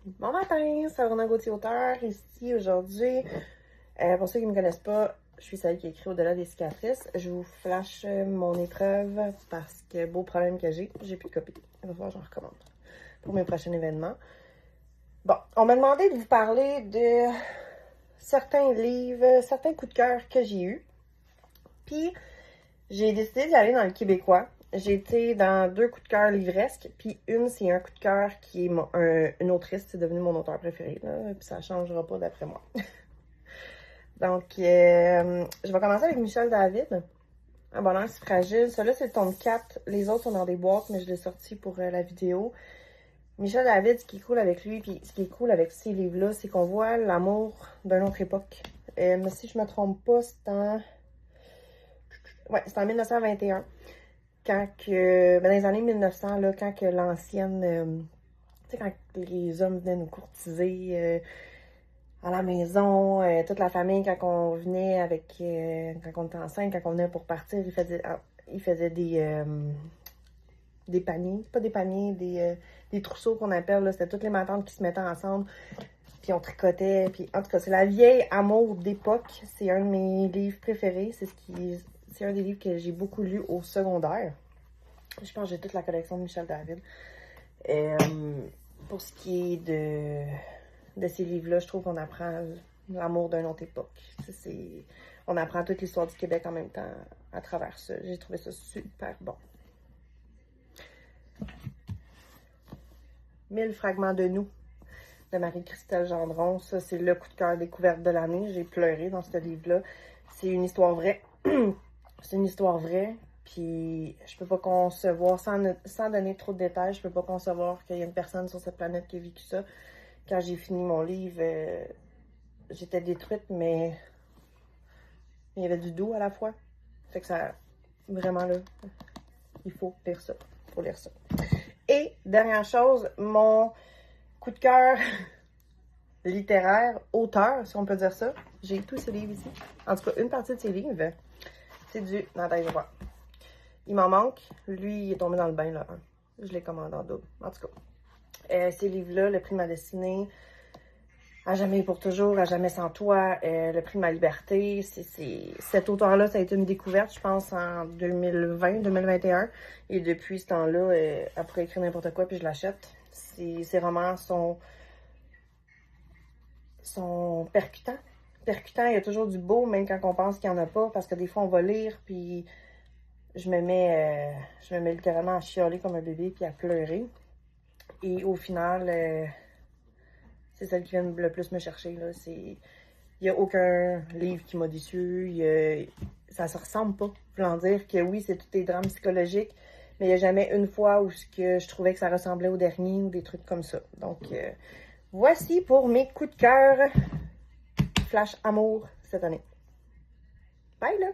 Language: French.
Bon matin, c'est Rona Gauthier auteur, ici aujourd'hui. Pour ceux qui ne me connaissent pas, je suis celle qui écrit Au-delà des cicatrices. Je vous flash mon épreuve parce que beau problème que j'ai plus de copies. Il va falloir que j'en recommande pour mes prochains événements. Bon, on m'a demandé de vous parler de certains livres, certains coups de cœur que j'ai eus. Puis, j'ai décidé d'aller dans le québécois. J'ai été dans 2 coups de cœur livresques, puis une, c'est un coup de cœur qui est une autrice, c'est devenu mon auteur préféré, là, puis ça changera pas d'après moi. Donc, je vais commencer avec Michel David, Un bonheur si fragile. Celui-là, c'est le tome 4. Les autres sont dans des boîtes, mais je l'ai sorti pour la vidéo. Michel David, ce qui est cool avec lui, puis ce qui est cool avec ces livres-là, c'est qu'on voit l'amour d'une autre époque. Mais si je me trompe pas, c'est en 1921. Quand que, dans les années 1900, là, quand que l'ancienne, tu sais, quand les hommes venaient nous courtiser à la maison, toute la famille, quand on venait avec, quand on était enceinte, quand on venait pour partir, ils faisaient des paniers, pas des paniers, des trousseaux qu'on appelle, là, c'était toutes les matantes qui se mettaient ensemble, puis on tricotait, puis en tout cas, c'est la vieille amour d'époque, c'est un de mes livres préférés, c'est un des livres que j'ai beaucoup lu au secondaire. Je pense que j'ai toute la collection de Michel David. Pour ce qui est de ces livres-là, je trouve qu'on apprend l'amour d'une autre époque. On apprend toute l'histoire du Québec en même temps à travers ça. J'ai trouvé ça super bon. 1000 fragments de nous de Marie-Christelle Gendron. Ça, c'est le coup de cœur découverte de l'année. J'ai pleuré dans ce livre-là. C'est une histoire vraie. C'est une histoire vraie. Puis, je peux pas concevoir, sans donner trop de détails, je peux pas concevoir qu'il y a une personne sur cette planète qui a vécu ça. Quand j'ai fini mon livre, j'étais détruite, mais il y avait du doux à la fois. Fait que ça, vraiment là, il faut lire ça. Faut lire ça. Et, dernière chose, mon coup de cœur littéraire, auteur, si on peut dire ça. J'ai tous ces livres ici. En tout cas, une partie de ces livres, c'est du Nathalie Roy. Il m'en manque. Lui, il est tombé dans le bain, là. Je l'ai commandé en double. En tout cas, ces livres-là, Le prix de ma destinée, À jamais et pour toujours, À jamais sans toi, Le prix de ma liberté. Cet auteur-là, ça a été une découverte, je pense, en 2020-2021. Et depuis ce temps-là, elle pourrait écrire n'importe quoi, puis je l'achète. Ses romans sont percutants. Percutants, il y a toujours du beau, même quand on pense qu'il n'y en a pas, parce que des fois, on va lire, puis je me mets littéralement à chialer comme un bébé, puis à pleurer. Et au final, c'est celle qui vient le plus me chercher, là. Il n'y a aucun livre qui m'a déçu. Ça se ressemble pas. Voulant dire que oui, c'est tous des drames psychologiques, mais il n'y a jamais une fois où je trouvais que ça ressemblait au dernier ou des trucs comme ça. Donc, voici pour mes coups de cœur flash amour cette année. Bye, là!